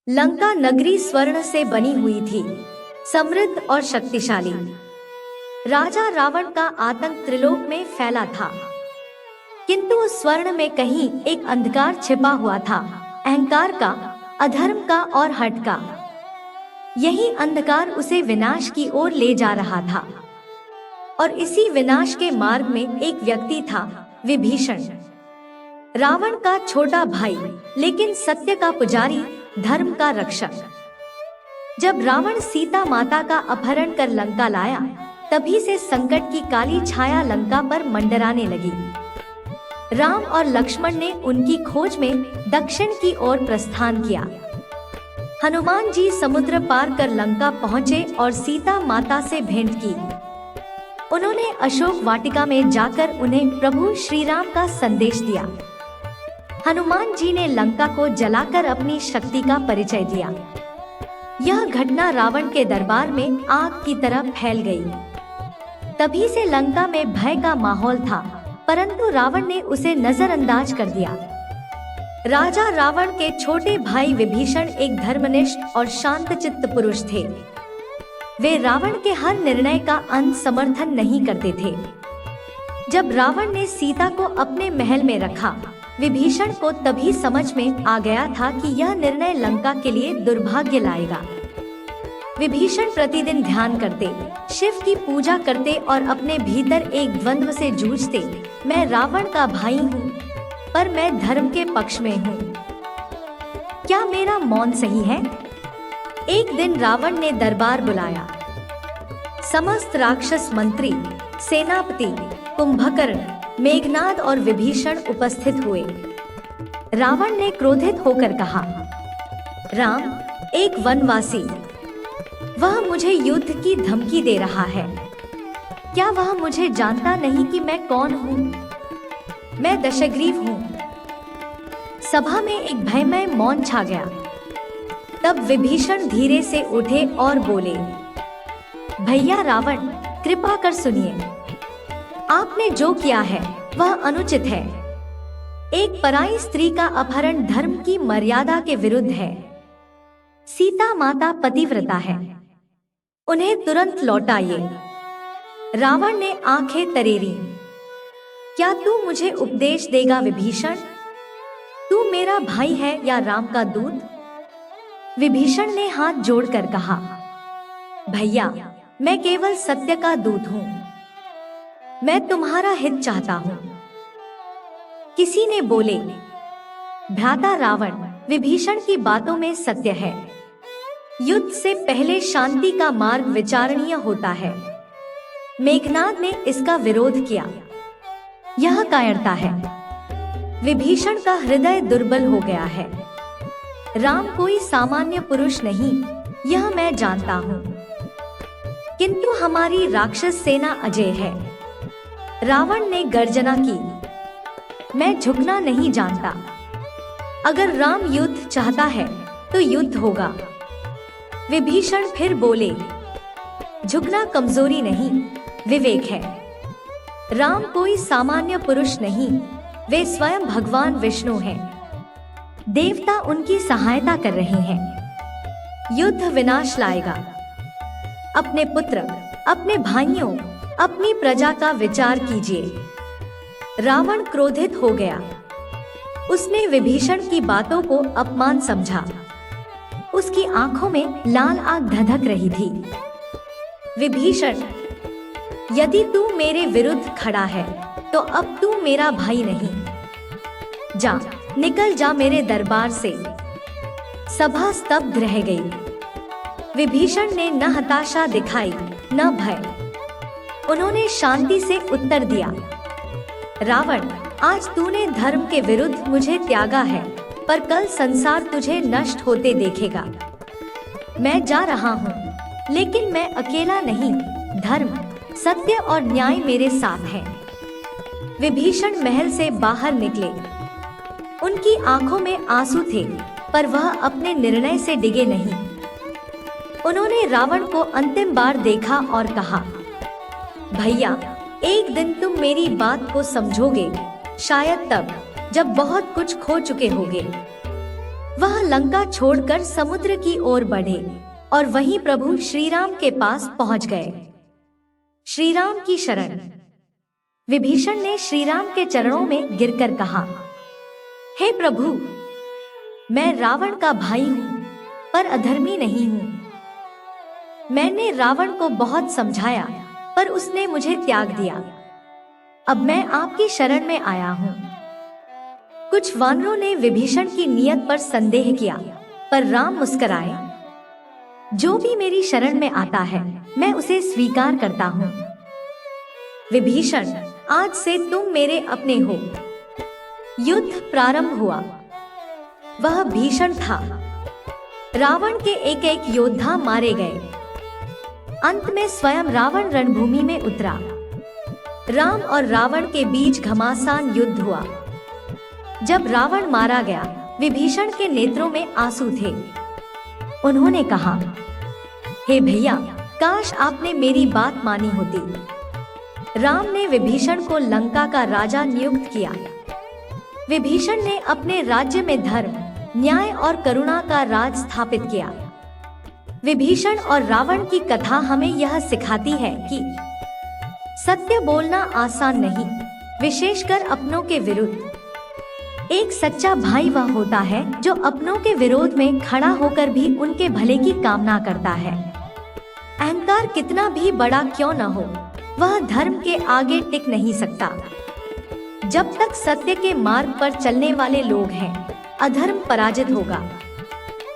लंका नगरी स्वर्ण से बनी हुई थी, समृद्ध और शक्तिशाली। राजा रावण का आतंक त्रिलोक में फैला था, किंतु उस स्वर्ण में कहीं एक अंधकार छिपा हुआ था, अहंकार का, अधर्म का और हठ का। यही अंधकार उसे विनाश की ओर ले जा रहा था। और इसी विनाश के मार्ग में एक व्यक्ति था, विभीषण, रावण का छोटा भाई, लेकिन सत्य का पुजारी, धर्म का रक्षक। जब रावण सीता माता का अपहरण कर लंका लाया, तभी से संकट की काली छाया लंका पर मंडराने लगी। राम और लक्ष्मण ने उनकी खोज में दक्षिण की ओर प्रस्थान किया। हनुमान जी समुद्र पार कर लंका पहुँचे और सीता माता से भेंट की। उन्होंने अशोक वाटिका में जाकर उन्हें प्रभु श्री राम का संदेश दिया। हनुमान जी ने लंका को जलाकर अपनी शक्ति का परिचय दिया। यह घटना रावण के दरबार में आग की तरह फैल गई। तभी से लंका में भय का माहौल था, परंतु रावण ने उसे नजरअंदाज कर दिया। राजा रावण के छोटे भाई विभीषण एक धर्मनिष्ठ और शांतचित्त पुरुष थे। वे रावण के हर निर्णय का अंत समर्थन नहीं करते थे। जब रावण ने सीता को अपने महल में रखा, विभीषण को तभी समझ में आ गया था कि यह निर्णय लंका के लिए दुर्भाग्य लाएगा। विभीषण प्रतिदिन ध्यान करते, शिव की पूजा करते और अपने भीतर एक द्वंद्व से जूझते। मैं रावण का भाई हूँ, पर मैं धर्म के पक्ष में हूँ। क्या मेरा मौन सही है? एक दिन रावण ने दरबार बुलाया। समस्त राक्षस मंत्री, सेनापति, कुंभकर्ण, मेघनाद और विभीषण उपस्थित हुए। रावण ने क्रोधित होकर कहा, राम एक वनवासी, वह मुझे युद्ध की धमकी दे रहा है। क्या वह मुझे जानता नहीं कि मैं कौन हूँ? मैं दशग्रीव हूँ। सभा में एक भयमय मौन छा गया। तब विभीषण धीरे से उठे और बोले, भैया रावण, कृपा कर सुनिए। आपने जो किया है वह अनुचित है। एक पराई स्त्री का अपहरण धर्म की मर्यादा के विरुद्ध है। सीता माता पतिव्रता है, उन्हें तुरंत लौटाइए। रावण ने आंखें तरेरी। क्या तू मुझे उपदेश देगा विभीषण? तू मेरा भाई है या राम का दूत? विभीषण ने हाथ जोड़कर कहा, भैया मैं केवल सत्य का दूत हूँ। मैं तुम्हारा हित चाहता हूँ। किसी ने बोले, भ्राता रावण, विभीषण की बातों में सत्य है। युद्ध से पहले शांति का मार्ग विचारणीय होता है। मेघनाद ने इसका विरोध किया। यह कायरता है। विभीषण का हृदय दुर्बल हो गया है। राम कोई सामान्य पुरुष नहीं, यह मैं जानता हूँ, किंतु हमारी राक्षस सेना अजय है। रावण ने गर्जना की, मैं झुकना नहीं जानता। अगर राम युद्ध चाहता है तो युद्ध होगा। विभीषण फिर बोले, झुकना कमजोरी नहीं, विवेक है। राम कोई सामान्य पुरुष नहीं, वे स्वयं भगवान विष्णु हैं। देवता उनकी सहायता कर रहे हैं। युद्ध विनाश लाएगा। अपने पुत्र, अपने भाइयों, अपनी प्रजा का विचार कीजिए। रावण क्रोधित हो गया। उसने विभीषण की बातों को अपमान समझा। उसकी आंखों में लाल आग धधक रही थी। विभीषण, यदि तू मेरे विरुद्ध खड़ा है तो अब तू मेरा भाई नहीं। जा, निकल जा मेरे दरबार से। सभा स्तब्ध रह गई। विभीषण ने न हताशा दिखाई न भय। उन्होंने शांति से उत्तर दिया, रावण, आज तूने धर्म के विरुद्ध मुझे त्यागा है, पर कल संसार तुझे नष्ट होते देखेगा। मैं जा रहा हूँ, लेकिन मैं अकेला नहीं। धर्म, सत्य और न्याय मेरे साथ हैं। विभीषण महल से बाहर निकले। उनकी आंखों में आंसू थे, पर वह अपने निर्णय से डिगे नहीं। उन्होंने रावण को अंतिम बार देखा और कहा, भैया, एक दिन तुम मेरी बात को समझोगे, शायद तब जब बहुत कुछ खो चुके होगे। वह लंका छोड़कर समुद्र की ओर बढ़े और वहीं प्रभु श्री राम के पास पहुंच गए। श्री राम की शरण। विभीषण ने श्री राम के चरणों में गिरकर कहा, हे प्रभु, मैं रावण का भाई हूँ, पर अधर्मी नहीं हूँ। मैंने रावण को बहुत समझाया, पर उसने मुझे त्याग दिया। अब मैं आपकी शरण में आया हूँ। कुछ वानरों ने विभीषण की नीयत पर संदेह किया, पर राम मुस्कुराए। जो भी मेरी शरण में आता है, मैं उसे स्वीकार करता हूँ। विभीषण, आज से तुम मेरे अपने हो। युद्ध प्रारंभ हुआ। वह भीषण था। रावण के एक एक योद्धा मारे गए। अंत में स्वयं रावण रणभूमि में उतरा। राम और रावण के बीच घमासान युद्ध हुआ। जब रावण मारा गया, विभीषण के नेत्रों में आंसू थे। उन्होंने कहा, हे भैया, काश आपने मेरी बात मानी होती। राम ने विभीषण को लंका का राजा नियुक्त किया। विभीषण ने अपने राज्य में धर्म, न्याय और करुणा का राज स्थापित किया। विभीषण और रावण की कथा हमें यह सिखाती है कि सत्य बोलना आसान नहीं, विशेषकर अपनों के विरुद्ध। एक सच्चा भाई वह होता है जो अपनों के विरोध में खड़ा होकर भी उनके भले की कामना करता है। अहंकार कितना भी बड़ा क्यों न हो, वह धर्म के आगे टिक नहीं सकता। जब तक सत्य के मार्ग पर चलने वाले लोग हैं, अधर्म पराजित होगा।